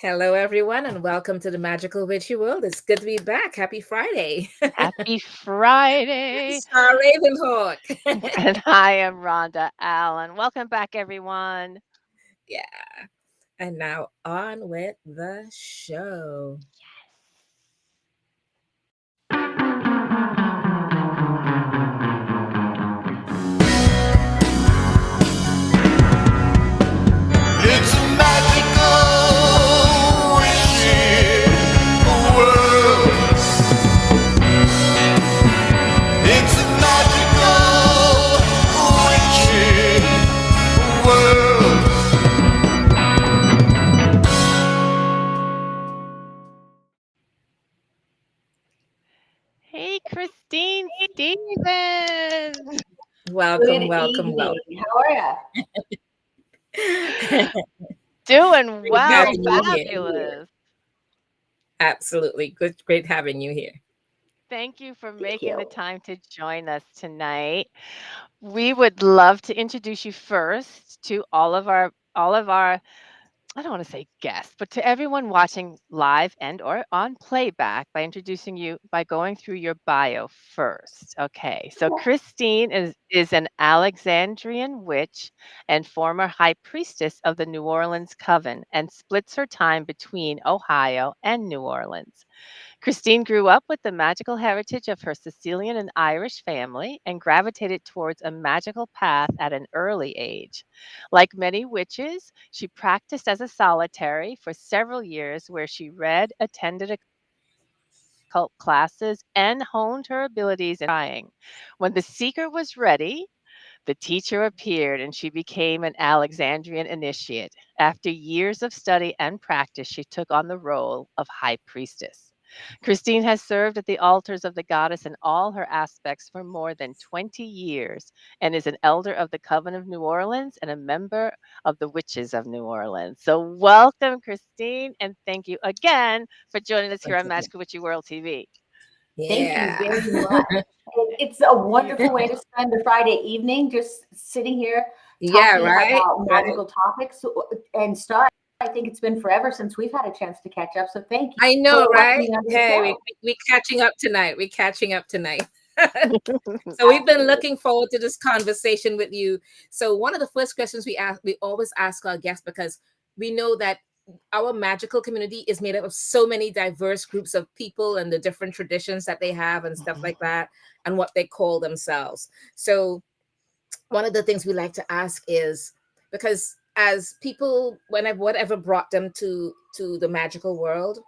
Hello, everyone, and welcome to the Magical Witchy world. It's good to be back. Happy Friday. Happy Friday. Star Ravenhawk. And I am Rhonda Allen. Welcome back, everyone. Yeah. And now on with the show. It's a magical witchy world. It's a magical witchy world. Hey, Christine Stevens. Welcome, Good welcome, evening. welcome. How are you? Doing Great well. having you here. Fabulous. Absolutely. Good, great having you here. Thank you for Thank making the you. time to join us tonight. We would love to introduce you first to all of our I don't want to say guests, but to everyone watching live and or on playback by introducing you by going through your bio first. Okay. So Okay. Christine is an Alexandrian witch and former high priestess of the New Orleans Coven and splits her time between Ohio and New Orleans. Christine grew up with the magical heritage of her Sicilian and Irish family and gravitated towards a magical path at an early age. Like many witches, she practiced as a solitary for several years, where she read, attended occult classes, and honed her abilities in scrying. When the seeker was ready, the teacher appeared and she became an Alexandrian initiate. After years of study and practice, she took on the role of high priestess. Christine has served at the altars of the goddess in all her aspects for more than 20 years and is an elder of the Coven of New Orleans and a member of the Witches of New Orleans. So, welcome, Christine, and thank you again for joining us here Once on again. Magical Witchy World TV. Thank you Yeah. very much. It's a You wonderful way to spend a Friday evening, just sitting here Yeah, talking right? about Right. magical topics. And Star, I think it's been forever since we've had a chance to catch up. So thank you I for know, wanting right? me on your Hey, show. we catching up tonight. We're catching up tonight. So we've been Absolutely. looking forward to this conversation with you. So one of the first questions we always ask our guests, because we know that our magical community is made up of so many diverse groups of people and the different traditions that they have and stuff like that, and what they call themselves. So one of the things we like to ask is, because as people, whenever whatever brought them to the magical world,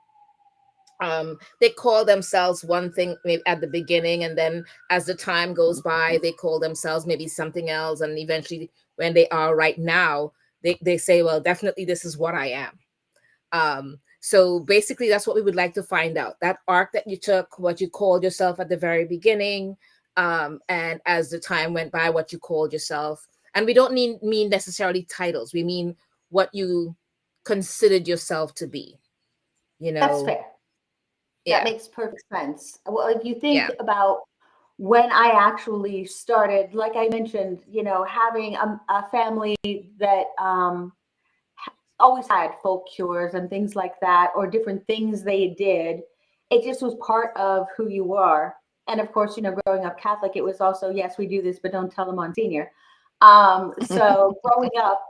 they call themselves one thing maybe at the beginning, and then as the time goes by they call themselves maybe something else, and eventually when they are right now, they say, well, definitely this is what I am. So basically that's what we would like to find out, that arc that you took, what you called yourself at the very beginning, and as the time went by, what you called yourself. And we don't mean necessarily titles, we mean what you considered yourself to be, you That's know. fair. That Yeah. makes perfect sense. Well, if you think Yeah. about when I actually started, like I mentioned, having a family that always had folk cures and things like that, or different things they did. It just was part of who you are. And of course, growing up Catholic, it was also, yes, we do this, but don't tell them on senior. So growing up,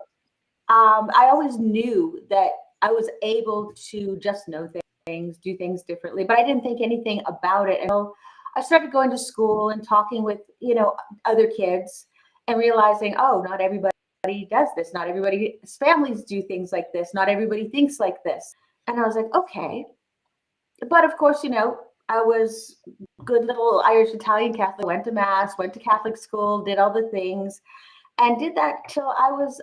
I always knew that I was able to just know things, do things differently, but I didn't think anything about it until I started going to school and talking with, other kids and realizing, oh, not everybody does this. Not everybody's families do things like this. Not everybody thinks like this. And I was like, okay. But of course, I was good little Irish Italian Catholic, went to mass, went to Catholic school, did all the things, and did that till I was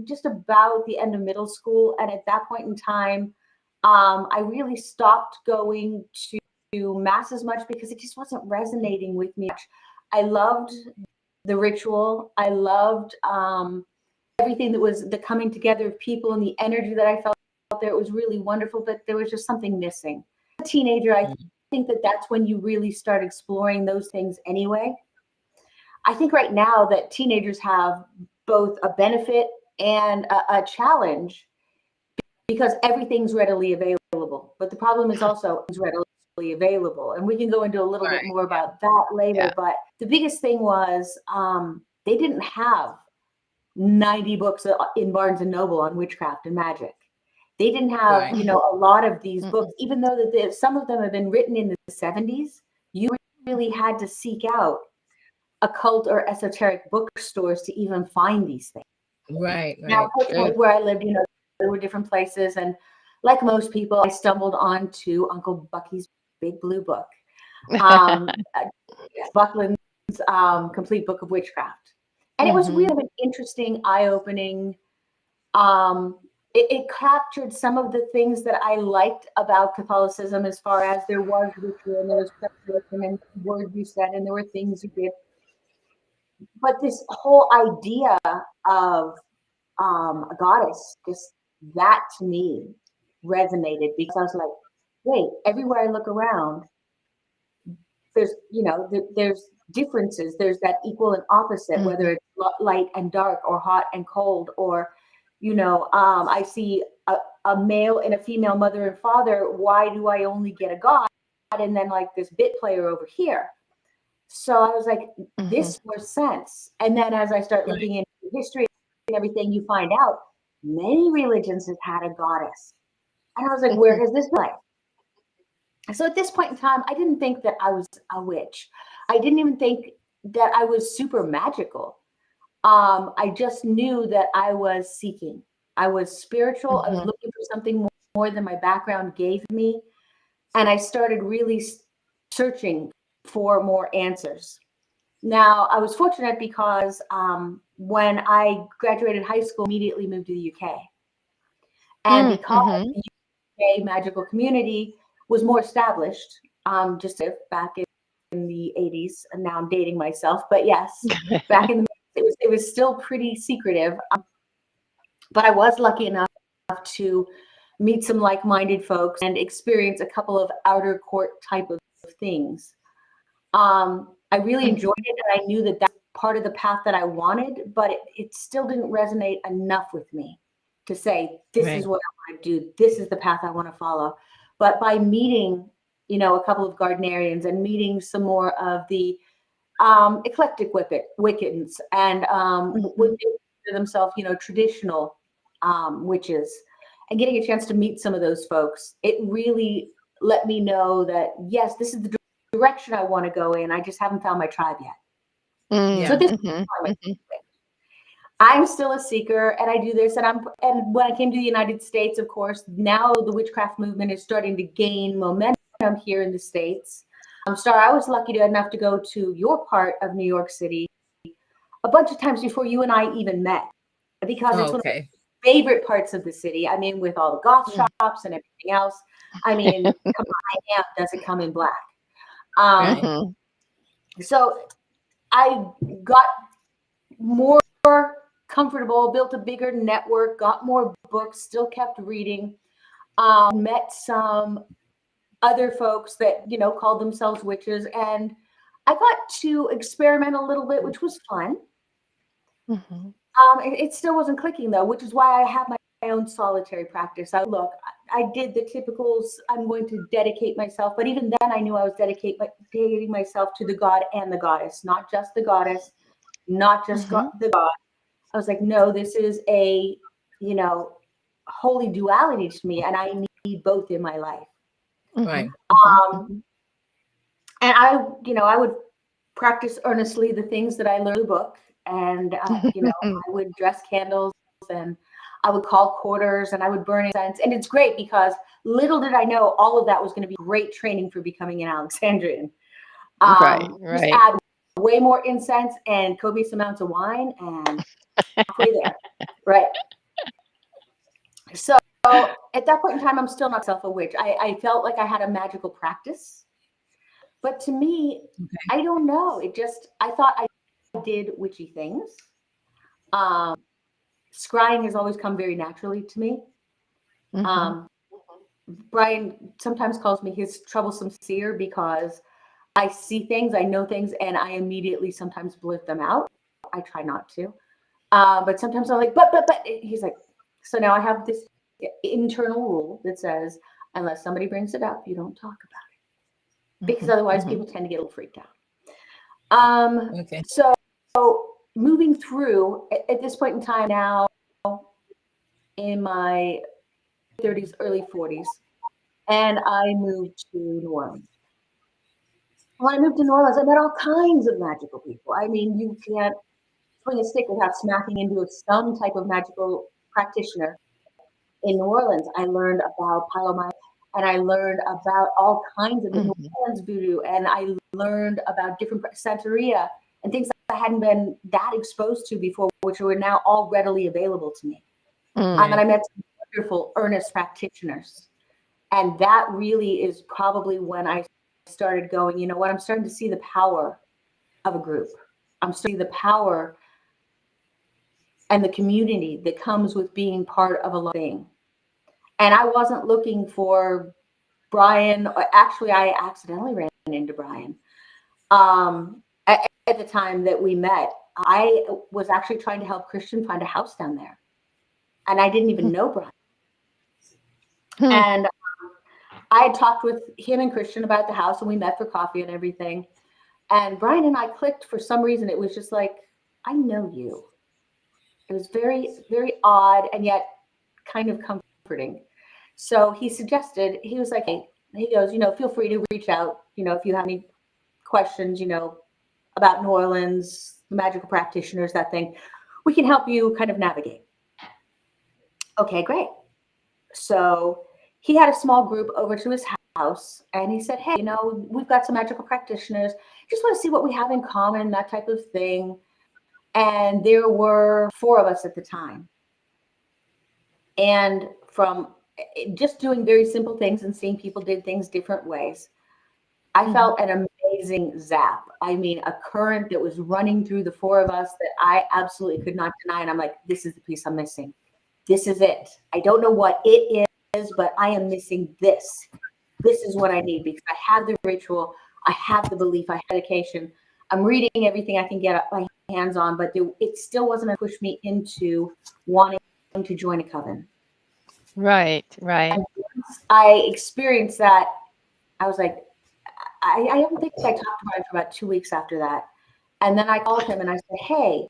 just about the end of middle school. And at that point in time, I really stopped going to mass as much because it just wasn't resonating with me much. I loved the ritual. I loved everything that was the coming together of people and the energy that I felt there. It was really wonderful, but there was just something missing. As a teenager, I think that that's when you really start exploring those things anyway. I think right now that teenagers have both a benefit and a challenge because everything's readily available. But the problem is also it's readily available. And we can go into a little bit Right. more about that later. Yeah. But the biggest thing was they didn't have 90 books in Barnes and Noble on witchcraft and magic. They didn't have, Right. a lot of these Mm-mm. books, even though that some of them have been written in the 70s. You really had to seek out occult or esoteric bookstores to even find these things. Right. Now, Right. fortunately, True. where I lived, there were different places, and like most people, I stumbled onto Uncle Bucky's Big Blue Book, uh, Buckland's Complete Book of Witchcraft, and it was Mhm. really an interesting, eye-opening. It captured some of the things that I liked about Catholicism, as far as there was ritual and there was preparation and words you said and there were things you did. But this whole idea of a goddess, just that to me resonated, because I was like, wait, everywhere I look around, there's, there's differences. There's that equal and opposite, whether Mhm. it's light and dark or hot and cold, or, I see a male and a female mother and father. Why do I only get a god and then like this bit player over here? So I was like, Mhm. this makes sense. And then as I start Right. looking into history and everything, you find out many religions have had a goddess. And I was like, where Mhm. has this been? So at this point in time, I didn't think that I was a witch. I didn't even think that I was super magical. I just knew that I was seeking. I was spiritual. I was Mhm. looking for something more than my background gave me. And I started really searching for more answers. Now, I was fortunate because when I graduated high school, immediately moved to the UK. And because Mhm. the UK magical community was more established, just back in the 80s, and now I'm dating myself, but yes, back in the it was still pretty secretive. But I was lucky enough to meet some like-minded folks and experience a couple of outer court type of things. I really enjoyed it, and I knew that that's part of the path that I wanted, but it still didn't resonate enough with me to say, this is Right. what I want to do. This is the path I want to follow. But by meeting, a couple of Gardnerians and meeting some more of the eclectic Wiccans and what Mhm. they consider themselves, traditional witches, and getting a chance to meet some of those folks, it really let me know that, yes, this is the direction I want to go in. I just haven't found my tribe yet. So Yeah. this Mhm. Mhm. I'm still a seeker, and I do this, and when I came to the United States, of course, now the witchcraft movement is starting to gain momentum here in the States. Star, I was lucky enough to go to your part of New York City a bunch of times before you and I even met, because Oh, it's one of okay. my favorite parts of the city. I mean, with all the goth Mm. shops and everything else. I mean, come on, my amp doesn't come in black. Um, Right. Mhm. so I got more comfortable, built a bigger network, got more books, still kept reading, met some other folks that, called themselves witches. And I got to experiment a little bit, which was fun. Mhm. It still wasn't clicking though, which is why I have my own solitary practice. I did the typicals. I'm going to dedicate myself, but even then, I knew I was dedicating myself to the god and the goddess, not just the goddess, not just Mhm. the god. I was like, no, this is a, holy duality to me, and I need both in my life. Mhm. Right. Mhm. Um, Mhm. and I would practice earnestly the things that I learned in the book, and I would dress candles, and I would call quarters, and I would burn incense. And it's great because little did I know all of that was going to be great training for becoming an Alexandrian. Right. Just Right. add way more incense and copious amounts of wine, and halfway there, right? So at that point in time, I'm still not self a witch. I felt like I had a magical practice, but to me, Okay. I don't know. I thought I did witchy things. Um, Scrying has always come very naturally to me. Mhm. Um, Brian sometimes calls me his troublesome seer because I see things, I know things, and I immediately sometimes blurt them out. I try not to. But sometimes I'm like, but he's like, so now I have this internal rule that says, unless somebody brings it up, you don't talk about it, because otherwise people tend to get a little freaked out. Okay. So moving through at this point in time now, in my 30s, early 40s, and I moved to New Orleans. When I moved to New Orleans, I met all kinds of magical people. I mean, you can't swing a stick without smacking into some type of magical practitioner. In New Orleans, I learned about pyromania, and I learned about all kinds of New Orleans voodoo, and I learned about different Santeria and things that I hadn't been that exposed to before, which were now all readily available to me. And I met some wonderful, earnest practitioners. And that really is probably when I started going, you know what, I'm starting to see the power of a group. I'm starting to see the power and the community that comes with being part of a thing. And I wasn't looking for Brian. Actually, I accidentally ran into Brian. At the time that we met, I was actually trying to help Christian find a house down there. And I didn't even know Brian. And I had talked with him and Christian about the house, and we met for coffee and everything. And Brian and I clicked for some reason. It was just like, I know you. It was very, very odd and yet kind of comforting. So he suggested, he was like, hey, he goes, you know, feel free to reach out, you know, if you have any questions, you know, about New Orleans, the magical practitioners, that thing, we can help you kind of navigate. Okay, great. So he had a small group over to his house, and he said, hey, you know, we've got some magical practitioners. Just want to see what we have in common, that type of thing. And there were 4 of us at the time. And from just doing very simple things and seeing people did things different ways, I felt an amazing zap. I mean, a current that was running through the 4 of us that I absolutely could not deny. And I'm like, this is the piece I'm missing. This is it. I don't know what it is, but I am missing this. This is what I need, because I have the ritual, I have the belief, I have dedication. I'm reading everything I can get my hands on, but it still wasn't going to push me into wanting to join a coven. Right. And once I experienced that, I was like, I don't think I talked about it for about 2 weeks after that. And then I called him and I said, hey,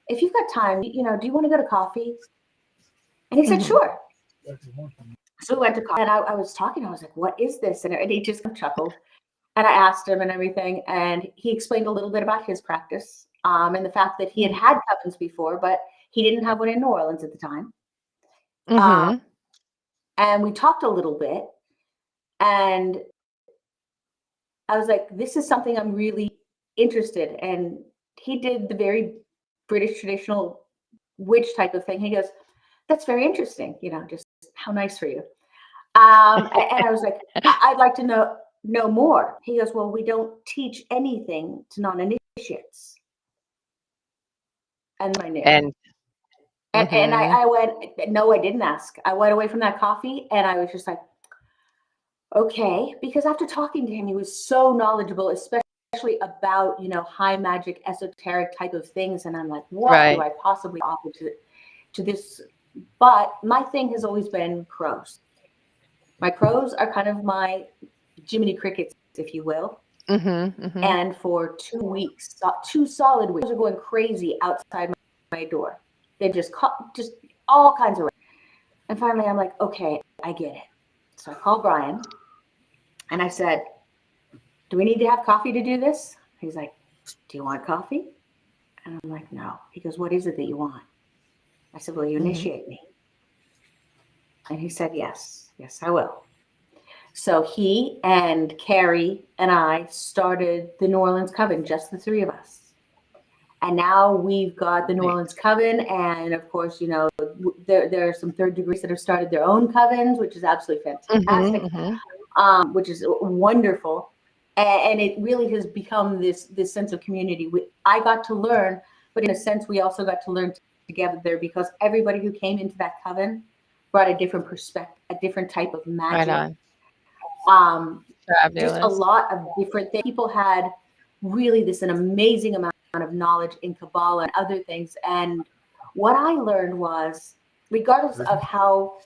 if you've got time, you know, do you want to go to coffee? And he said, sure. So we went to coffee, and I was talking. I was like, what is this? And he just chuckled. And I asked him and everything. And he explained a little bit about his practice and the fact that he had had covens before, but he didn't have one in New Orleans at the time. And we talked a little bit. And I was like, this is something I'm really interested in. And he did the very British traditional witch type of thing. He goes, that's very interesting. You know, just how nice for you. And I was like, I'd like to know more. He goes, well, we don't teach anything to non-initiates. And I knew. And I went, no, I didn't ask. I went away from that coffee and I was just like, okay, because after talking to him, he was so knowledgeable, especially about, you know, high magic, esoteric type of things. And I'm like, what do I possibly offer to this? But my thing has always been crows. My crows are kind of my Jiminy Crickets, if you will. And for 2 weeks, 2 solid weeks, are going crazy outside my door. They just all kinds of ways. And finally, I'm like, okay, I get it. So I called Brian and I said, do we need to have coffee to do this? He's like, do you want coffee? And I'm like, no. He goes, what is it that you want? I said, will you initiate me? And he said, yes, I will. So he and Carrie and I started the New Orleans Coven, just the 3 of us. And now we've got the New Orleans Coven. And of course, you know, there are some 3rd degrees that have started their own covens, which is absolutely fantastic, which is wonderful. And it really has become this sense of community. I got to learn, but in a sense, we also got to learn together, because everybody who came into that coven brought a different perspective, a different type of magic. Just a lot of different things. People had really an amazing amount of knowledge in Kabbalah and other things. And what I learned was, regardless of how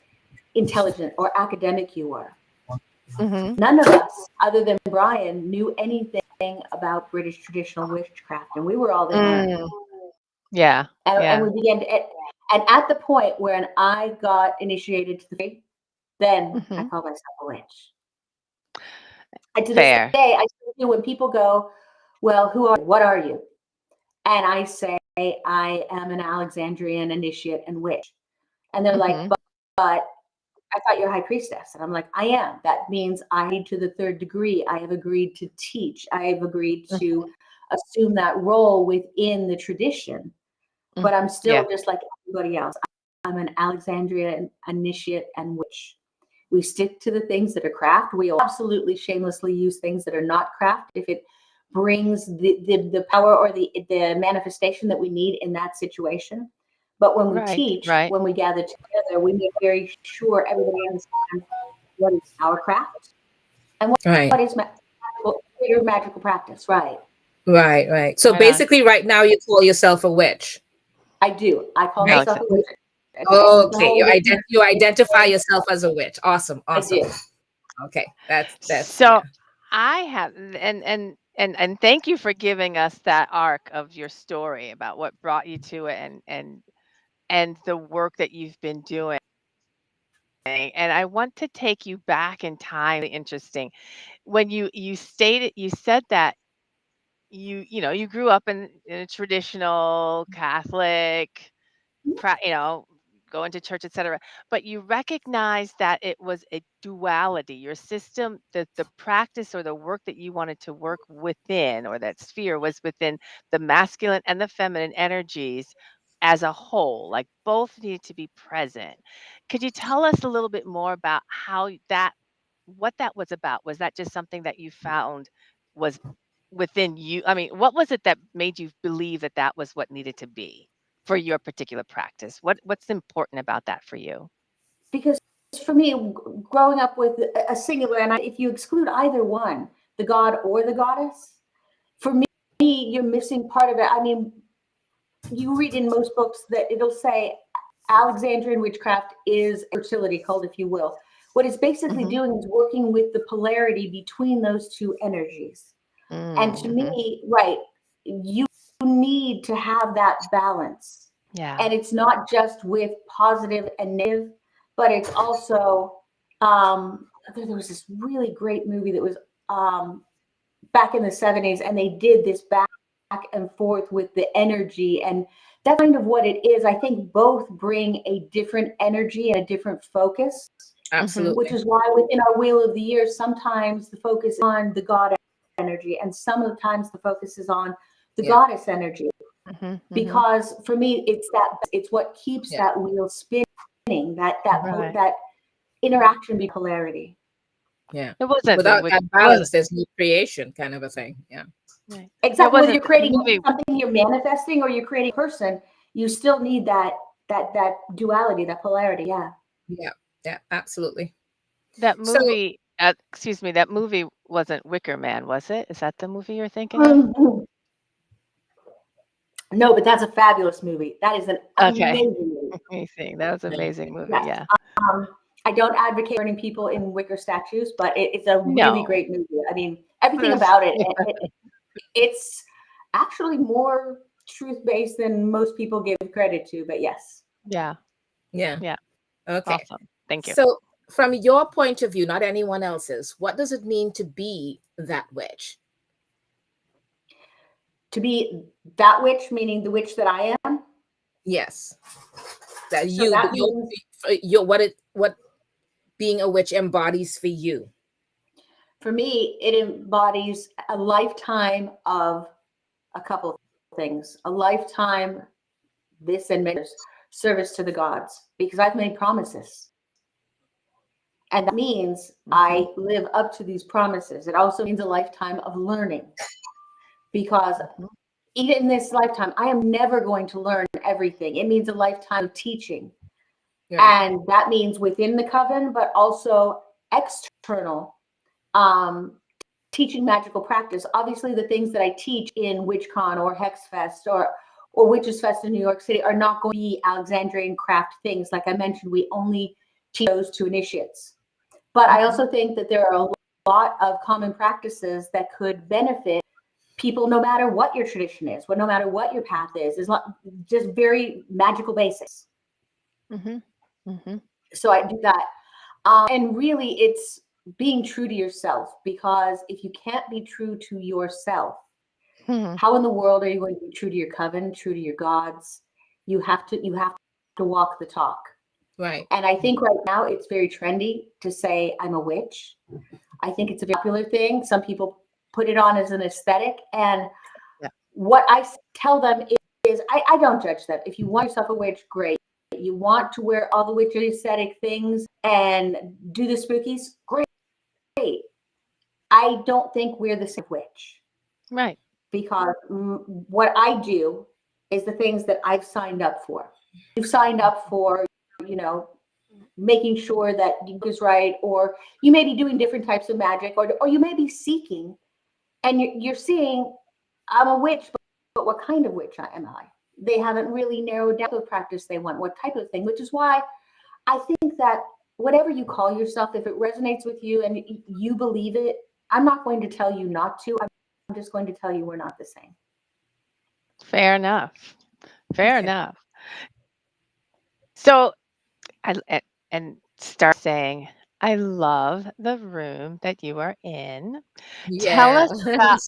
intelligent or academic you were. Mhm. None of us, other than Brian, knew anything about British traditional witchcraft, and we were all there. Mm. Yeah. And Yeah. we began to, and at the point when I got initiated to the faith, then I Mhm. called myself a witch. And to this Fair. day, I still do when people go, well, what are you? And I say, I am an Alexandrian initiate and witch. And they're like, Mhm. but I thought you're a high priestess. And I'm like, I am. That means I need to the third degree. I have agreed to teach. I have agreed Mhm. to assume that role within the tradition. But I'm still Yeah. just like everybody else. I'm an Alexandrian initiate and witch. We stick to the things that are craft. We absolutely shamelessly use things that are not craft if it brings the power or the manifestation that we need in that situation. But when we Right. teach, Right. when we gather together, we make very sure everybody understands what is our craft and Right. what is magical practice. Right. Right. So Right on. basically, right now you call yourself a witch. I do. I call Right. myself a witch. Okay. You identify yourself as a witch. Awesome. I Awesome. do. Okay. That's So yeah. I have, and thank you for giving us that arc of your story about what brought you to it, and the work that you've been doing. And I want to take you back in time. Really interesting. When you said that you grew up in a traditional Catholic, going to church, etc. But you recognized that it was a duality. Your system, the practice or the work that you wanted to work within, or that sphere, was within the masculine and the feminine energies as a whole. Like both needed to be present. Could you tell us a little bit more about what that was about? Was that just something that you found was within you? I mean, what was it that made you believe that that was what needed to be for your particular practice? What's important about that for you? Because for me, growing up with a singular, and if you exclude either one, the god or the goddess, for me, you're missing part of it. I mean, you read in most books that it'll say Alexandrian witchcraft is a fertility cult, if you will. What it's basically Mhm. doing is working with the polarity between those two energies. And to Mhm. me, right, you need to have that balance. Yeah. And it's not just with positive and negative, but it's also there was this really great movie that was back in the 70s, and they did this back and forth with the energy, and that's kind of what it is. I think both bring a different energy and a different focus, Mhm. which Absolutely. is why within our wheel of the year, sometimes the focus is on the god energy, and some of the times the focus is on the Yeah. goddess energy. Mhm. Mhm. Because for me, it's what keeps Yeah. that wheel spinning, that Right. that interaction be polarity. Yeah. It wasn't the Without wick. that It wasn't balance, there's no creation, kind of a thing. Yeah. right. It Exactly. Whether wasn't you're the creating movie. something you're manifesting or you're creating a person, you still need that duality, that polarity. Yeah. Yeah. Yeah. Absolutely. That So movie. Excuse me. That movie wasn't Wicker Man, was it? Is that the movie you're thinking of? Mhm. No, but that's a fabulous movie. That is an Okay. amazing movie. Amazing. That was an amazing movie. Yes. Yeah. Um, I don't advocate burning people in wicker statues, but it's a really No. great movie. I mean, But everything it's about it, it's actually more truth-based than most people give credit to, but yes. yeah. yeah. Yeah. Okay. Awesome. Thank you. So from your point of view, not anyone else's, what does it mean to be that witch? To be that witch, meaning the witch that I am. Yes. That So you that means what being a witch embodies for you. for me, it embodies a lifetime of a couple of things. A lifetime, this and many others, service to the gods, because I've made promises. And that means I live up to these promises. It also means a lifetime of learning, because Mhm. even in this lifetime, I am never going to learn everything. It means a lifetime of teaching. Right. And that means within the coven, but also external teaching magical practice. Obviously, the things that I teach in WitchCon or HexFest or Witches Fest in New York City are not going to be Alexandrian craft things. Like I mentioned, we only teach those to initiates. But I also think that there are a lot of common practices that could benefit people no matter what your tradition is, no matter what your path is just very magical basics. Mhm. Mhm. So I do that. And really, it's being true to yourself, because if you can't be true to yourself, Mhm. how in the world are you going to be true to your coven, true to your gods? You have to walk the talk. Right. And I think right now it's very trendy to say I'm a witch. I think it's a popular thing. Some people put it on as an aesthetic. And Yeah. what I tell them is I don't judge them. If you want yourself a witch, great. You want to wear all the witch aesthetic things and do the spookies, great. I don't think we're the same witch, Right. because what I do is the things that I've signed up for. You've signed up for, you know, making sure that you is right, or you may be doing different types of magic, or you may be seeking, and you're seeing, I'm a witch, but what kind of witch am I? They haven't really narrowed down the practice they want, what type of thing, which is why I think that whatever you call yourself, if it resonates with you and you believe it, I'm not going to tell you not to. I'm just going to tell you we're not the same. Fair enough. Fair Okay. enough. So and start saying, I love the room that you are in. Tell Yeah. us about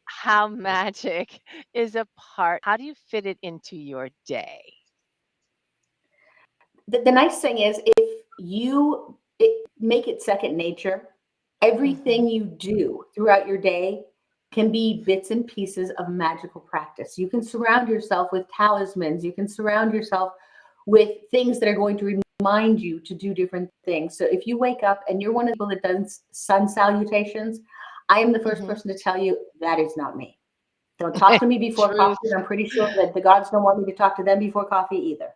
how magic is a part. How do you fit it into your day? The nice thing is, if you make it second nature, everything you do throughout your day can be bits and pieces of magical practice. You can surround yourself with talismans. You can surround yourself with things that are going to remind you to do different things. So if you wake up and you're one of the people that does sun salutations, I am the first person to tell you that is not me. Don't talk to me before Truth. coffee. And I'm pretty sure that the gods don't want me to talk to them before coffee either.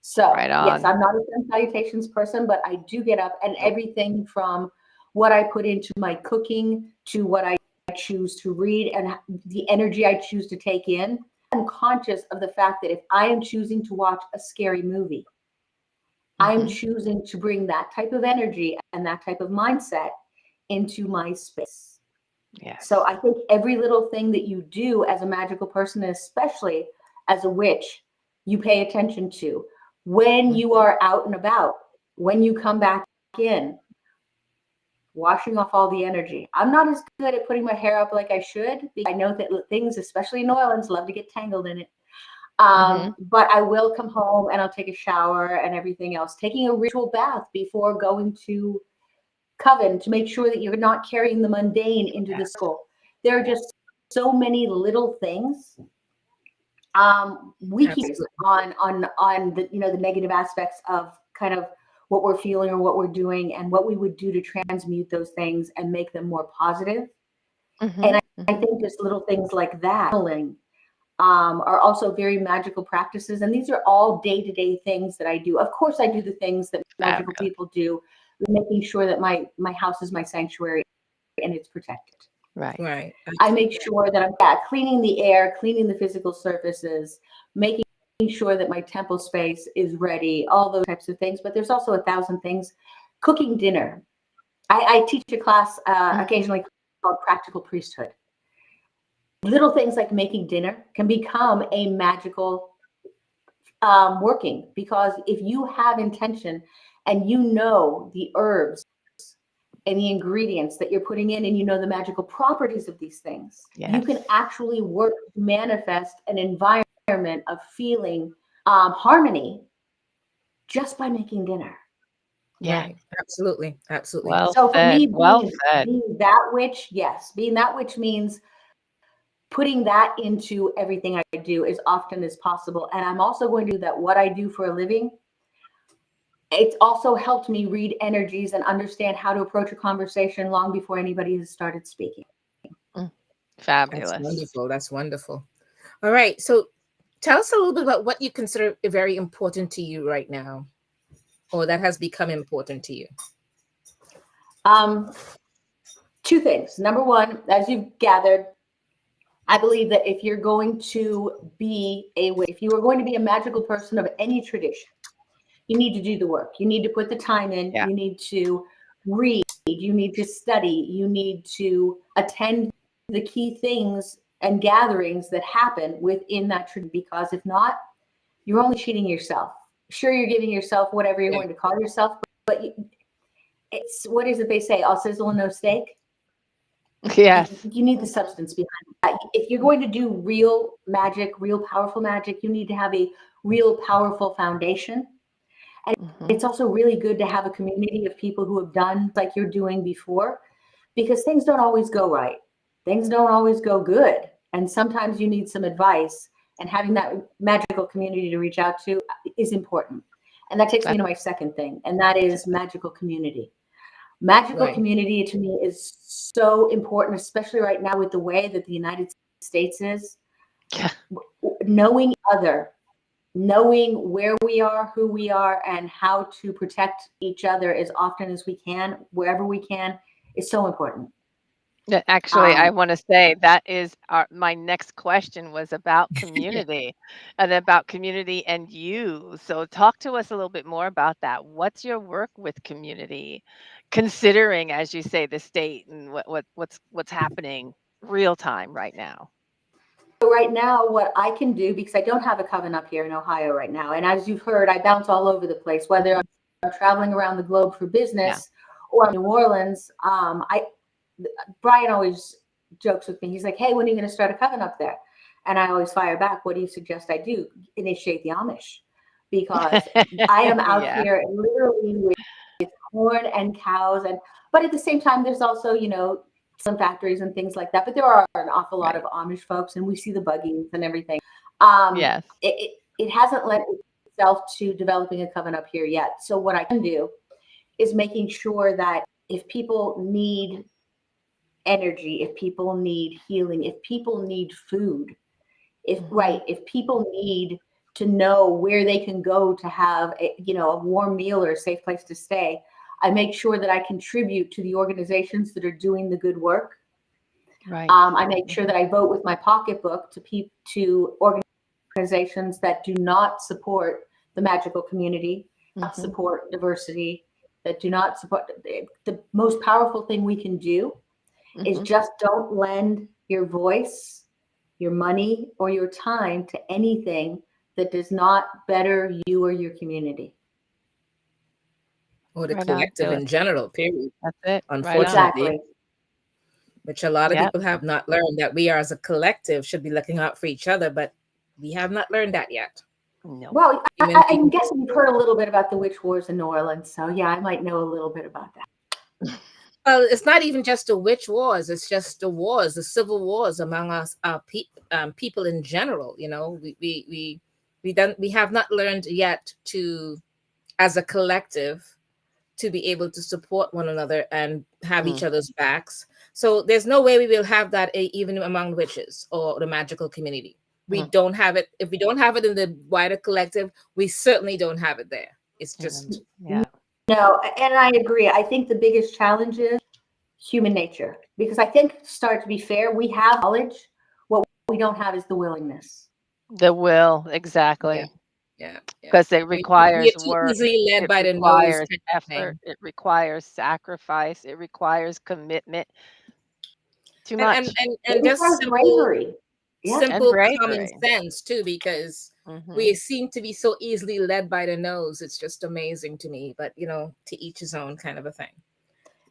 So Right yes, on. I'm not a sun salutations person, but I do get up, and Nope. everything from what I put into my cooking to what I choose to read and the energy I choose to take in. I'm conscious of the fact that if I am choosing to watch a scary movie, I'm Mhm. choosing to bring that type of energy and that type of mindset into my space. So Yes. I think every little thing that you do as a magical person, especially as a witch, you pay attention to. When you Mhm. are out and about, when you come back in, washing off all the energy. I'm not as good at putting my hair up like I should. I know that things, especially in New Orleans, love to get tangled in it. Mhm. But I will come home and I'll take a shower and everything else. Taking a ritual bath before going to coven to make sure that you're not carrying the mundane into the Yes. school. There are just so many little things. We keep Absolutely. on the, you know, the negative aspects of kind of what we're feeling or what we're doing, and what we would do to transmute those things and make them more positive. And Mhm. I Mhm. think just little things like that are also very magical practices. And these are all day-to-day things that I do. Of course, I do the things that magical Fabulous. people do, making sure that my house is my sanctuary and it's protected. Right. Right. I make sure that I'm cleaning the air, cleaning the physical surfaces, making sure that my temple space is ready, all those types of things. But there's also 1,000 things. Cooking dinner. I teach a class Mhm. occasionally called Practical Priesthood. Little things like making dinner can become a magical working, because if you have intention and you know the herbs and the ingredients that you're putting in, and you know the magical properties of these things, you can Yes. actually work to manifest an environment of feeling harmony just by making dinner. Yeah. Right. Absolutely. Absolutely. Well So for said. me, Well said. being that witch, yes, being that witch means putting that into everything I do as often as possible. And I'm also going to do that. What I do for a living, it's also helped me read energies and understand how to approach a conversation long before anybody has started speaking. Mm. That's Fabulous. wonderful. That's wonderful. All right. So tell us a little bit about what you consider very important to you right now, or that has become important to you. Um, Two things. Number one, as you've gathered, I believe that if you're going to be if you are going to be a magical person of any tradition, you need to do the work. You need to put the time in. Yeah. You need to read. You need to study. You need to attend the key things and gatherings that happen within that tradition, because if not, you're only cheating yourself. Sure, you're giving yourself whatever you're Yeah. going to call yourself, but it's, what is it they say? All sizzle and no steak. Yes. You need the substance behind that. If you're going to do real magic, real powerful magic, you need to have a real powerful foundation. Mhm. It's also really good to have a community of people who have done like you're doing before, because things don't always go right. Things don't always go good. And sometimes you need some advice, and having that magical community to reach out to is important. And that takes me to my second thing, and that is magical community. Magical Right. community to me is so important, especially right now with the way that the United States is. Yeah. Knowing other, knowing where we are, who we are, and how to protect each other as often as we can, wherever we can, is so important. Yeah, actually, I Um, want to say that is my next question was about community and about community and you. So talk to us a little bit more about that. What's your work with community, considering, as you say, the state and what's happening real time right now? so right now, what I can do, because I don't have a coven up here in Ohio right now, and as you've heard, I bounce all over the place, whether I'm traveling around the globe for Yeah. business or New Orleans. Brian always jokes with me. He's like, "Hey, when are you going to start a coven up there?" And I always fire back, "What do you suggest I do? Initiate the Amish," because I am out Yeah. here literally with corn and cows, and but at the same time, there's also, some factories and things like that. But there are an awful lot of Right. Amish folks, and we see the buggies and everything. Um, Yes. it hasn't lent itself to developing a coven up here yet. So what I can do is making sure that if people need energy, if people need healing, if people need food, Mhm. if people need to know where they can go to have a warm meal or a safe place to stay, I make sure that I contribute to the organizations that are doing the good work. Right. I make sure that I vote with my pocketbook to organizations that do not support the magical community, not Mhm. support diversity, that do not support. The most powerful thing we can do is Mhm. just don't lend your voice, your money, or your time to anything that does not better you or your community. Or the Right on, collective Phyllis. in general, period. That's it. Right on. Unfortunately, Exactly. which a lot of Yep. people have not learned, that we are as a collective should be looking out for each other, but we have not learned that yet. No. Well, Human I'm beings. guessing you've heard a little bit about the witch wars in New Orleans. So yeah, I might know a little bit about that. Well, it's not even just the witch wars; it's just the wars, the civil wars among us, our people in general. We have not learned yet to, as a collective, to be able to support one another and have each Mm. other's backs. So there's no way we will have that even among witches or the magical community. We Mm. don't have it. If we don't have it in the wider collective, we certainly don't have it there. It's just Yeah. No, and I agree. I think the biggest challenge is human nature, because I think, to start to be fair, we have knowledge. What we don't have is the willingness. The will, yeah, exactly. yeah. Because it We are requires too work, easily led it by the nose requires kind of effort, thing. it requires sacrifice, it requires commitment. Too And much. and It and just requires bravery. Yeah. And simple common bravery. sense too, because Mhm. we seem to be so easily led by the nose. It's just amazing to me, but to each his own kind of a thing.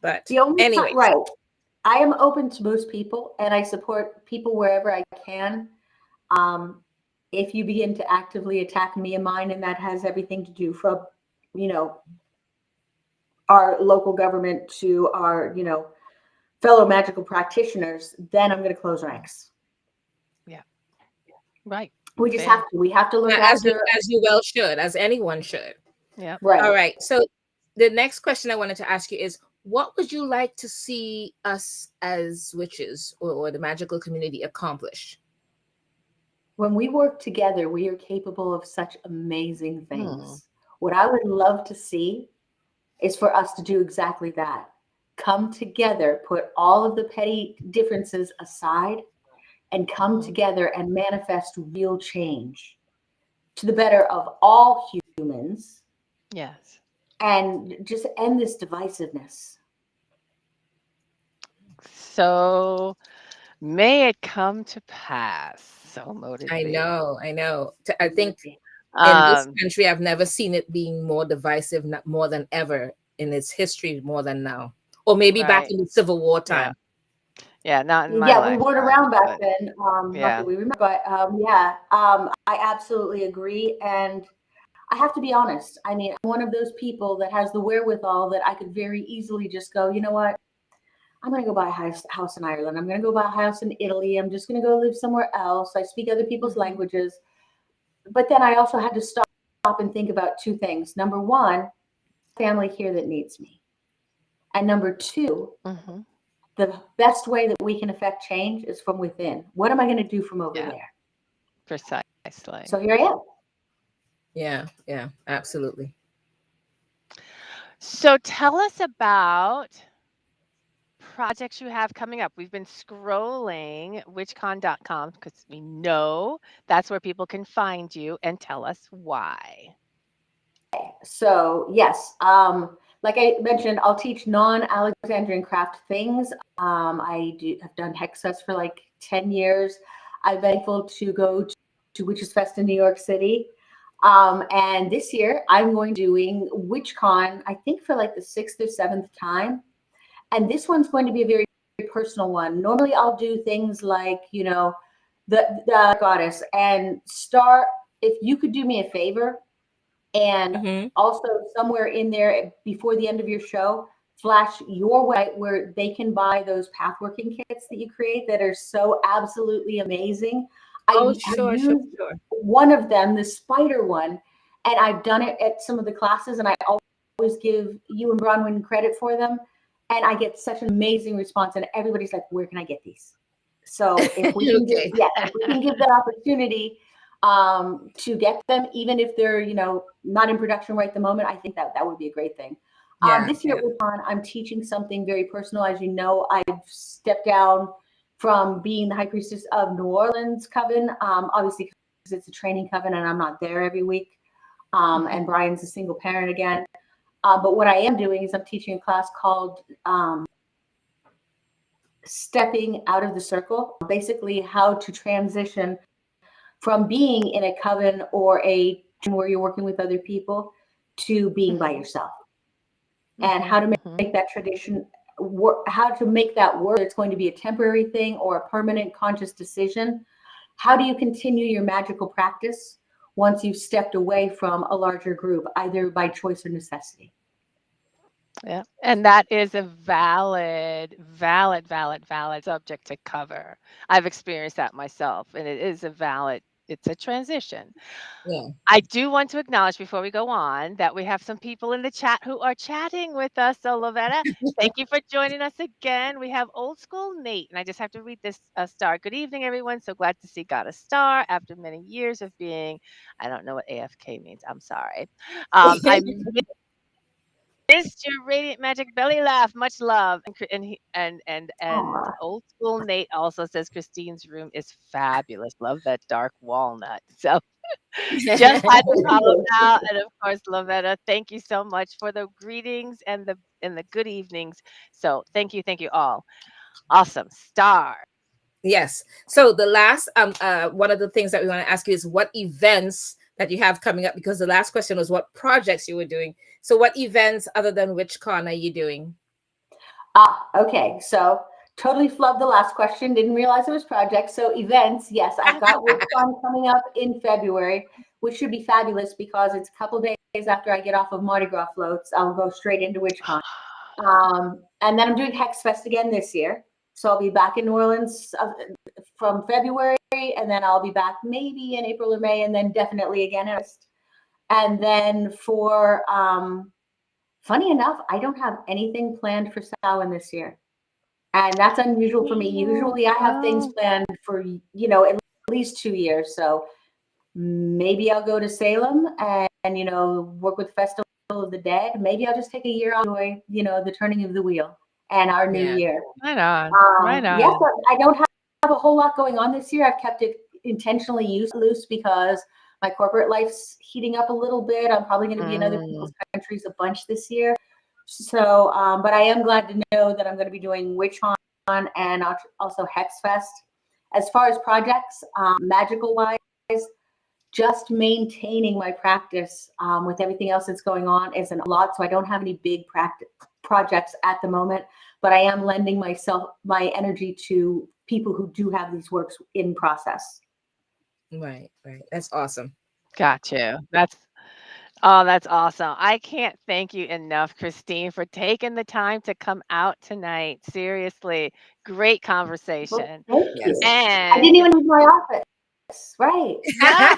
But The only time, anyways, right. I am open to most people, and I support people wherever I can. Um, if you begin to actively attack me and mine, and that has everything to do from, you know, our local government to our, fellow magical practitioners, then I'm going to close ranks. Yeah. Right. We just have Fair. to. We have to look as you after. as you well should, as anyone should. Yep. All Right. right. So the next question I wanted to ask you is, what would you like to see us as witches or the magical community accomplish? When we work together, we are capable of such amazing Hmm. things. What I would love to see is for us to do exactly that. Come together, put all of the petty differences aside, and come Mhm. together and manifest real change to the better of all humans, Yes. and just end this divisiveness. So may it come to pass. So mote it I be. know, I know. I think Maybe. in this Um, country, I've never seen it being more divisive, not more than ever in its history, more than now, or maybe back right. in the Civil War Yeah. time. Yeah. Not in my Yeah, we weren't lifetime, around back but then. Not that yeah. we remember, but yeah, I absolutely agree. And I have to be honest. I mean, I'm one of those people that has the wherewithal that I could very easily just go, you know what? I'm going to go buy a house in Ireland. I'm going to go buy a house in Italy. I'm just going to go live somewhere else. I speak other people's Mhm. languages. But then I also had to stop and think about two things. Number one, family here that needs me. And number two, Hmm. the best way that we can affect change is from within. What am I going to do from over Yeah. there? Precisely. So here I am. Yeah, yeah, absolutely. So tell us about projects you have coming up. We've been scrolling witchcon.com because we know that's where people can find you and tell us why. So yes, like I mentioned, I'll teach non-Alexandrian craft things. Have done Hexfest for like 10 years. I've been able to go to Witches Fest in New York City. And this year I'm going doing WitchCon, I think for like the sixth or seventh time. And this one's going to be a very personal one. Normally I'll do things like, the goddess and start. If you could do me a favor, and Hmm. also somewhere in there before the end of your show, flash your website where they can buy those pathworking kits that you create that are so absolutely amazing. Oh, I have sure, sure, used sure. one of them, the spider one, and I've done it at some of the classes, and I always give you and Bronwyn credit for them. And I get such an amazing response, and everybody's like, "Where can I get these?" So if we can Okay. if we can give that opportunity to get them, even if they're not in production right at the moment, I think that that would be a great thing. Yeah, This year yeah. at WIPON, I'm teaching something very personal. As you know, I've stepped down from being the High Priestess of New Orleans Coven, obviously because it's a training coven and I'm not there every week. And Mhm. Brian's a single parent again. But what I am doing is I'm teaching a class called Stepping Out of the Circle, basically how to transition from being in a coven or a where you're working with other people to being by Mhm. yourself, and how Mhm. to Mhm. make that tradition work, how to make that work. It's going to be a temporary thing or a permanent conscious decision. How do you continue your magical practice once you've stepped away from a larger group, either by choice or necessity? Yeah. And that is a valid subject to cover. I've experienced that myself, and it is a valid. It's a transition. Yeah. I do want to acknowledge before we go on that we have some people in the chat who are chatting with us. So, Lavetta, thank you for joining us again. We have Old School Nate, and I just have to read this star. Good evening, everyone. So glad to see got a star after many years of being, I don't know what AFK means. I'm sorry. I missed your radiant magic belly laugh. Much love. And Oh, Old School Nate also says Christine's room is fabulous. Love that dark walnut. So just had to thank call them you. out, and of course, Lavetta, thank you so much for the greetings and the good evenings. So thank you all. Awesome. Star. Yes. So the last one of the things that we want to ask you is what events that you have coming up, because the last question was what projects you were doing. So what events other than WitchCon are you doing? Okay. So totally flubbed the last question. Didn't realize it was projects. So events, yes, I've got WitchCon coming up in February, which should be fabulous because it's a couple days after I get off of Mardi Gras floats. I'll go straight into WitchCon. And then I'm doing Hex Fest again this year. So I'll be back in New Orleans from February, and then I'll be back maybe in April or May, and then definitely again in August. And then for funny enough, I don't have anything planned for Samhain this year. And that's unusual for me. Usually I have things Oh, planned for, at least 2 years. So maybe I'll go to Salem and work with Festival of the Dead. Maybe I'll just take a year off, enjoy, the turning of the wheel and our new Yeah. year. right on. Right Yes, on. I don't have a whole lot going on this year. I've kept it intentionally loose because My corporate life's heating up a little bit. I'm probably going to be in other Mm, people's countries a bunch this year. So, but I am glad to know that I'm going to be doing WitchCon and also Hex Fest. As far as projects, magical wise, just maintaining my practice with everything else that's going on isn't a lot. So I don't have any big projects at the moment, but I am lending my energy to people who do have these works in process. Right, right. That's awesome. got you. That's awesome. I can't thank you enough, Christine, for taking the time to come out tonight. Seriously, great Well, conversation. thank Yes. you. I didn't And even leave my office. Right. no,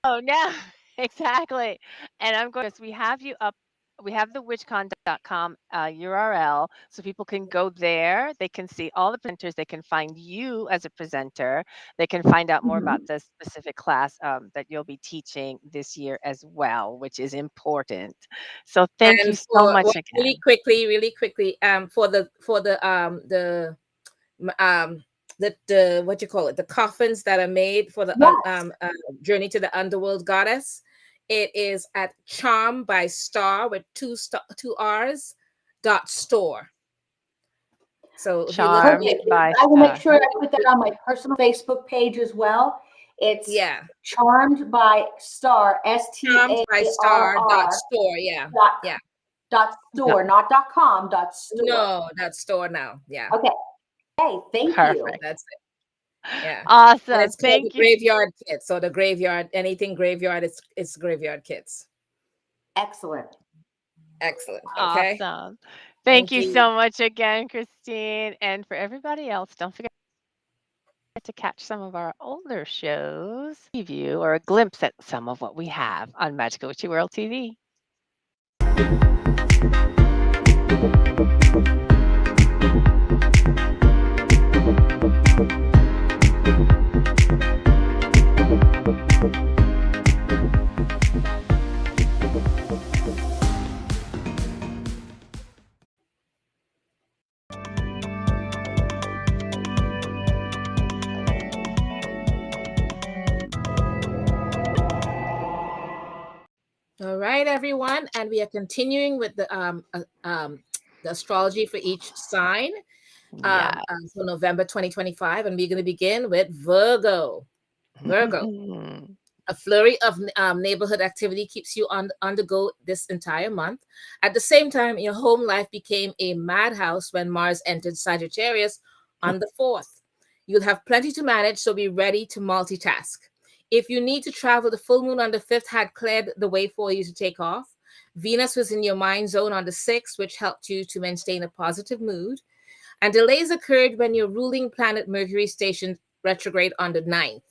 oh, no, exactly. And I'm going to, we have you up, we have the witchcon.com URL so people can go there. They can see all the presenters. They can find you as a presenter. They can find out more about Mhm. the specific class that you'll be teaching this year as well, which is important. So thank And you so for much really quickly, m- um the what you call it, the coffins that are made for the Yes. journey to the underworld goddess. It is at Charm by Star with two R's dot store. So if you look for me, Charmed Perfect. by I will make Star. sure I put that on my personal Facebook page as well. It's yeah, Charmed by Star, Charmed by Star dot STARR store. Yeah, dot yeah. dot No, store, not dot com, dot store. No, dot store now. Yeah, Okay. Hey, thank you. perfect. that's it. Yeah. And Awesome. it's called the Thank you. Graveyard Kit. So the graveyard, anything graveyard, it's graveyard kits. Excellent. Excellent. Okay. Awesome. Thank Thank you you. so much again, Christine. And for everybody else, don't forget to catch some of our older shows, preview or a glimpse at some of what we have on Magical Witchy World TV. All right, everyone, and we are continuing with the astrology for each sign Yeah. for November 2025, and we're going to begin with Virgo. Virgo. A flurry of neighborhood activity keeps you on the go this entire month. At the same time, your home life became a madhouse when Mars entered Sagittarius on the 4th. You'll have plenty to manage, so be ready to multitask. If you need to travel, the full moon on the 5th had cleared the way for you to take off. Venus was in your mind zone on the 6th, which helped you to maintain a positive mood. And delays occurred when your ruling planet Mercury stationed retrograde on the 9th.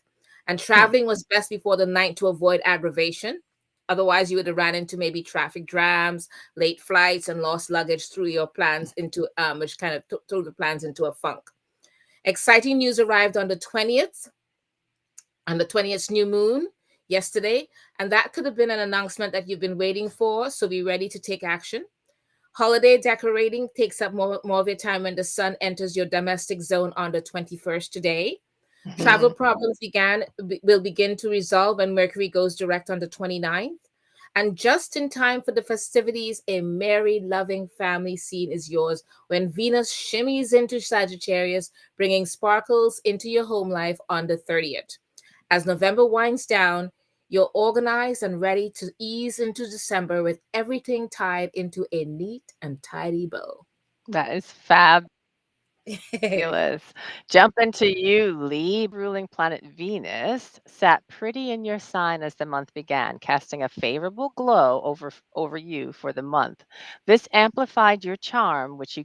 And traveling was best before the 9th to avoid aggravation. Otherwise, you would have ran into maybe traffic jams, late flights, and lost luggage threw your plans into, which kind of threw the plans into a funk. Exciting news arrived on the 20th new moon yesterday, and that could have been an announcement that you've been waiting for, so be ready to take action. Holiday decorating takes up more of your time when the sun enters your domestic zone on the 21st today. Travel problems will begin to resolve when Mercury goes direct on the 29th. And just in time for the festivities, a merry, loving family scene is yours when Venus shimmies into Sagittarius, bringing sparkles into your home life on the 30th. As November winds down, you're organized and ready to ease into December with everything tied into a neat and tidy bow. That is fabulous. Jump into you, Libra ruling planet Venus sat pretty in your sign as the month began, casting a favorable glow over you for the month. This amplified your charm, which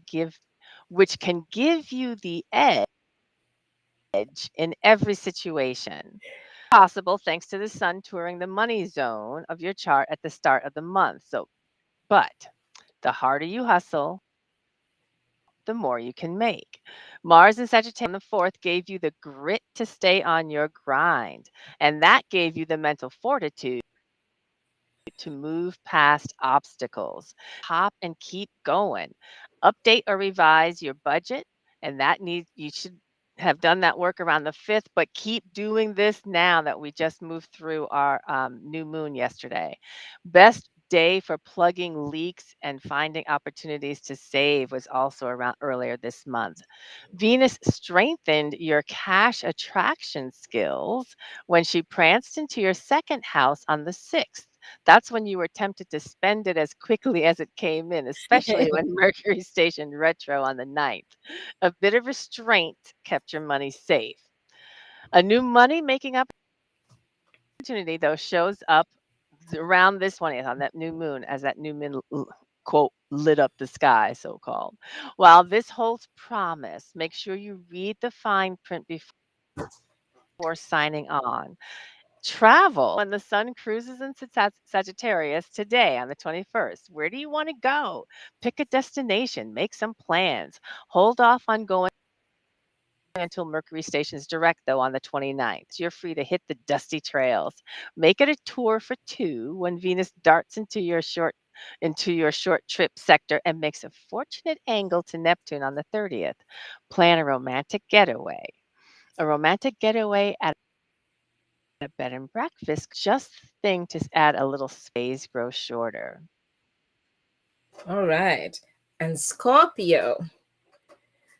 can give you the edge in every situation. Possible thanks to the sun touring the money zone of your chart at the start of the month. But the harder you hustle, the more you can make. Mars in Sagittarius on the 4th gave you the grit to stay on your grind, and that gave you the mental fortitude to move past obstacles. Hop and keep going. Update or revise your budget, and that needs you should have done that work around the 5th, but keep doing this now that we just moved through our new moon yesterday. Best day for plugging leaks and finding opportunities to save was also around earlier this month. Venus strengthened your cash attraction skills when she pranced into your second house on the 6th. That's when you were tempted to spend it as quickly as it came in, especially when Mercury stationed retro on the 9th. A bit of restraint kept your money safe. A new money making opportunity, though, shows up around this 20th on that new moon as that new moon, quote, lit up the sky, so called. While this holds promise, make sure you read the fine print before signing on. Travel when the sun cruises into Sagittarius today on the 21st. Where do you want to go? Pick a destination, make some plans. Hold off on going until Mercury stations direct, though, on the 29th. You're free to hit the dusty trails. Make it a tour for two when Venus darts into your short trip sector and makes a fortunate angle to Neptune on the 30th. Plan a romantic getaway. A romantic getaway at a bed and breakfast, just the thing to add a little space, grow shorter. All right. And Scorpio,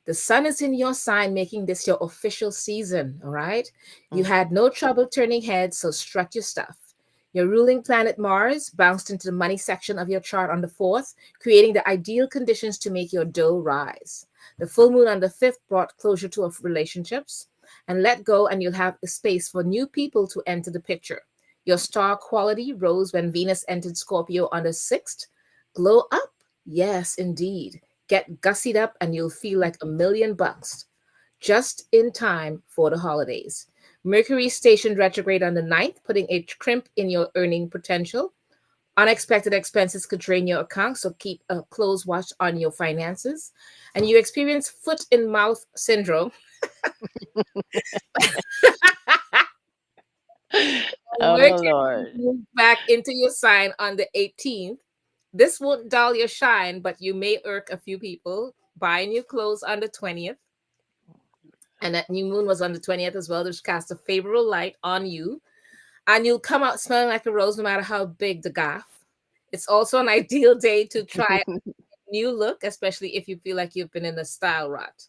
the sun is in your sign, making this your official season. All right. You Mm. had no trouble turning heads, so strut your stuff. Your ruling planet Mars bounced into the money section of your chart on the 4th, creating the ideal conditions to make your dough rise. The full moon on the 5th brought closure to relationships, and let go, and you'll have a space for new people to enter the picture. Your star quality rose when Venus entered Scorpio on the 6th. Glow up? Yes, indeed. Get gussied up and you'll feel like $1 million just in time for the holidays. Mercury stationed retrograde on the 9th, putting a crimp in your earning potential. Unexpected expenses could drain your account, so keep a close watch on your finances. And you experience foot in mouth syndrome. Oh, Mercury Lord. moves back into your sign on the 18th. This won't dull your shine, but you may irk a few people. Buy new clothes on the 20th. And that new moon was on the 20th as well, which cast a favorable light on you. And you'll come out smelling like a rose no matter how big the gaff. It's also an ideal day to try a new look, especially if you feel like you've been in a style rut.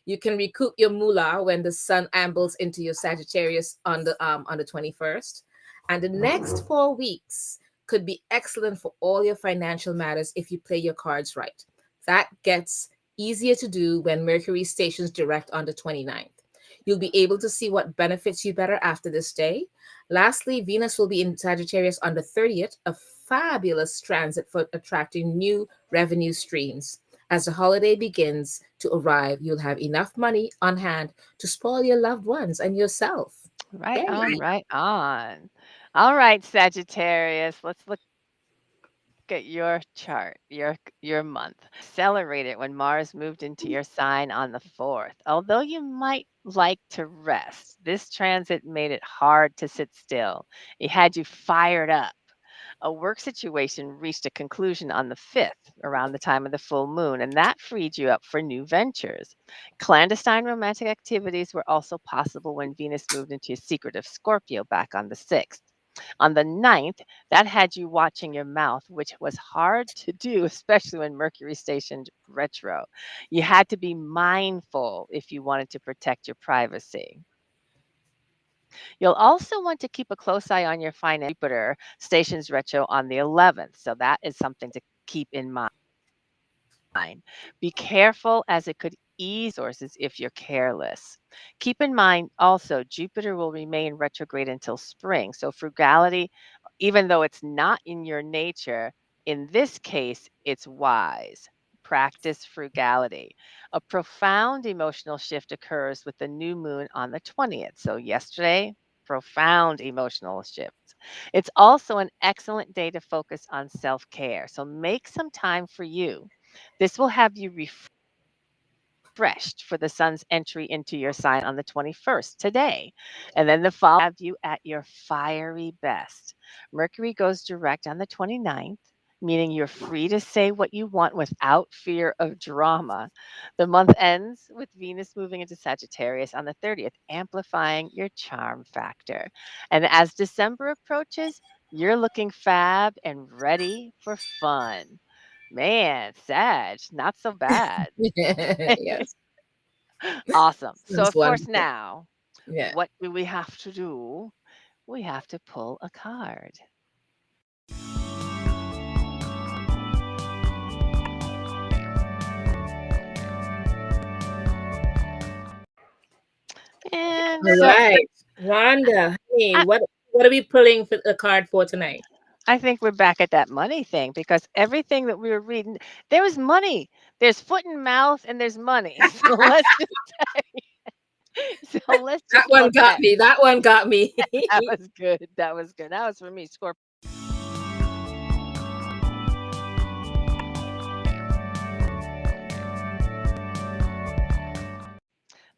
You can recoup your moolah when the sun ambles into your Sagittarius on the 21st. And the next 4 weeks could be excellent for all your financial matters if you play your cards right. That gets easier to do when Mercury stations direct on the 29th. You'll be able to see what benefits you better after this day. Lastly, Venus will be in Sagittarius on the 30th, a fabulous transit for attracting new revenue streams. As the holiday begins to arrive, you'll have enough money on hand to spoil your loved ones and yourself. Right Yay. on, right on. All right, Sagittarius, let's look at your chart, your month. Accelerated when Mars moved into your sign on the 4th. Although you might like to rest, this transit made it hard to sit still. It had you fired up. A work situation reached a conclusion on the 5th, around the time of the full moon, and that freed you up for new ventures. Clandestine romantic activities were also possible when Venus moved into your secretive Scorpio back on the 6th. On the 9th, that had you watching your mouth, which was hard to do, especially when Mercury stationed retro. You had to be mindful if you wanted to protect your privacy. You'll also want to keep a close eye on your finance. Jupiter stations retro on the 11th, so that is something to keep in mind. Be careful as it could ease sources if you're careless. Keep in mind also Jupiter will remain retrograde until spring, so frugality, even though it's not in your nature, in this case, it's wise. Practice frugality. A profound emotional shift occurs with the new moon on the 20th. So, yesterday, profound emotional shifts. It's also an excellent day to focus on self care. So, make some time for you. This will have you refreshed for the sun's entry into your sign on the 21st today. And then the following have you at your fiery best. Mercury goes direct on the 29th. meaning you're free to say what you want without fear of drama. The month ends with Venus moving into Sagittarius on the 30th, amplifying your charm factor. And as December approaches, you're looking fab and ready for fun. Man, Sag, not so bad. Yes, Awesome. So, sounds of course, wonderful. now, Yeah. what do we have to do? We have to pull a card. And All so right, Rhonda, hey, I, what are we pulling for a card for tonight? I think we're back at that money thing because everything that we were reading, there was money. There's foot and mouth and there's money. So let's That just one look got at me. That one got me. that was good. That was good. That was for me, Scorpio.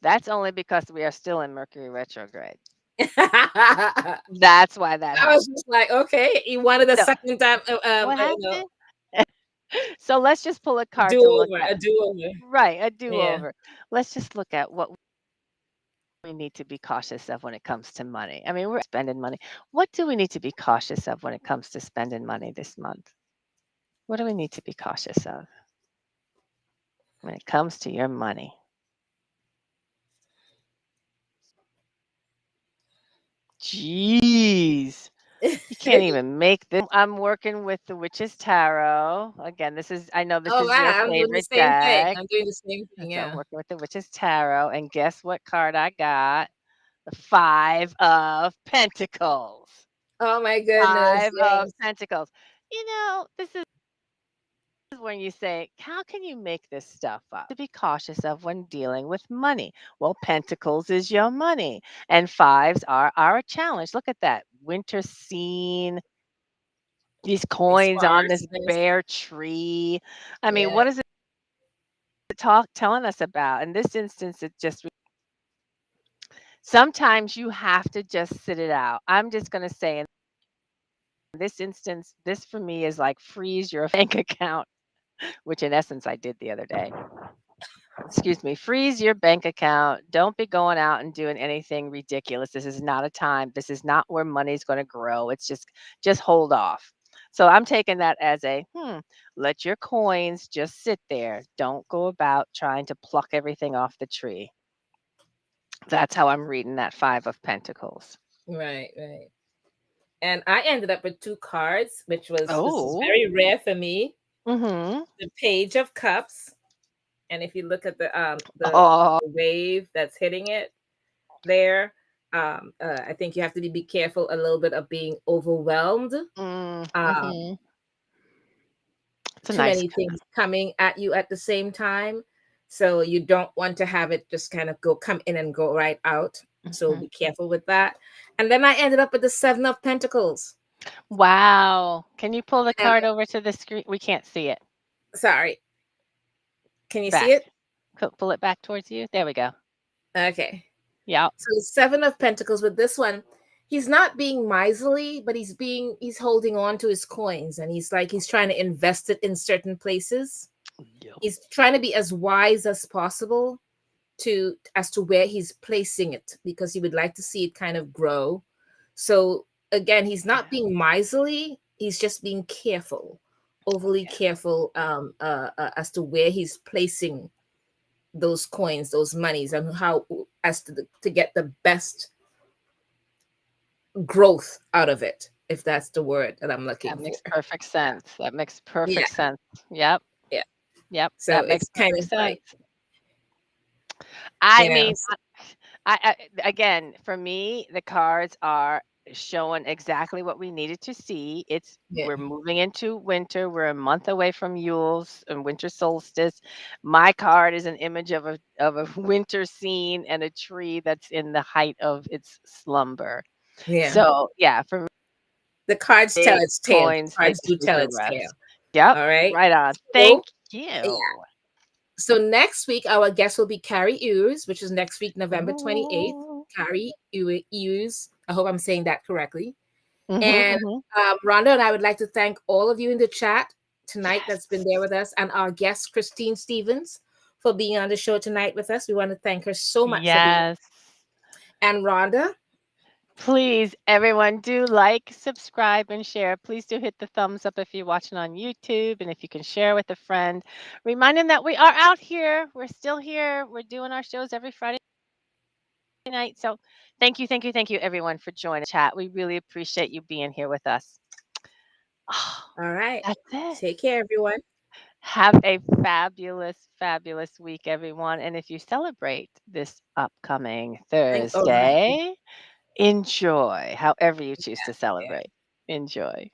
That's only because we are still in Mercury retrograde. I That's why that was happened. just like, okay, you wanted a So second time, what happened? So let's just pull a card do to look over, at. a do over. Right, a Yeah. do-over. Let's just look at what we need to be cautious of when it comes to money. I mean, we're spending money. What do we need to be cautious of when it comes to spending money this month? What do we need to be cautious of when it comes to your money? Jeez. You can't even make this. I'm working with the Witch's Tarot. Again, I know this Oh is your wow, I'm doing the favorite same thing. deck. I'm doing the same And thing. so I'm Yeah. working with the Witch's Tarot. And guess what card I got? The Five of Pentacles. Oh my goodness. Five of Yes. Pentacles. This is when you say, how can you make this stuff up? To be cautious of when dealing with money. Well, Pentacles is your money, and fives are a challenge. Look at that winter scene. These It's coins on this sparseness. bare tree. I mean, Yeah. what is it telling us about? In this instance, it just sometimes you have to just sit it out. I'm just going to say in this instance, this for me is like freeze your bank account, which in essence I did the other day. Excuse me, freeze your bank account. Don't be going out and doing anything ridiculous. This is not a time. This is not where money's going to grow. It's just hold off. So I'm taking that as let your coins just sit there. Don't go about trying to pluck everything off the tree. That's how I'm reading that 5 of Pentacles. Right, right. And I ended up with two cards, this is Oh. very rare for me. Mhm. The Page of Cups. And if you look at Oh. the wave that's hitting it there, I think you have to be careful a little bit of being overwhelmed. Mhm. It's a Too nice many things coming at you at the same time. So you don't want to have it just kind of come in and go right out. So Mhm. be careful with that. And then I ended up with the Seven of Pentacles. Wow. Can you pull the And card over to the screen? We can't see it. sorry, can you see Back. it? Pull it back towards you. There we go. Okay. Yeah. So the Seven of Pentacles with this one, he's not being miserly, but he's holding on to his coins, and he's trying to invest it in certain places. Yep. He's trying to be as wise as possible as to where he's placing it, because he would like to see it kind of grow. So again, he's not being miserly, he's just being careful, overly careful, as to where he's placing those coins, those monies, and how as to get the best growth out of it, if that's the word that I'm looking That for. makes perfect sense. That makes Yeah, perfect sense. Yep. yeah. Yep. So That makes it's kind perfect of like, sense. I you know, mean, I again, for me, the cards are showing exactly what we needed to see. yeah, We're moving into winter. We're a month away from Yule's and winter solstice. My card is an image of a winter scene and a tree that's in the height of its slumber. yeah. So yeah, for The cards tell me, its tale. The coins, they cards do just need tell to its tale. rest. Yep, All right. right on. So Thank yeah. you. So next week our guest will be Carrie Ewers, which is next week, November 28th. Ooh. Carrie Ewers. I hope I'm saying that correctly. And Mhm. Rhonda and I would like to thank all of you in the chat tonight that's been there with us, and our guest, Christine Stevens, for being on the show tonight with us. We want to thank her so much for being. Yes. And Rhonda, Please, everyone, do like, subscribe, and share. Please do hit the thumbs up if you're watching on YouTube, and if you can share with a friend. Reminding that we are out here. We're still here. We're doing our shows every Friday night. So thank you, everyone, for joining the chat. We really appreciate you being here with us. Oh, all right. that's it. Take care, everyone. Have a fabulous, fabulous week, everyone. And if you celebrate this upcoming All right. Thursday, enjoy however you choose to Yeah. celebrate. Enjoy.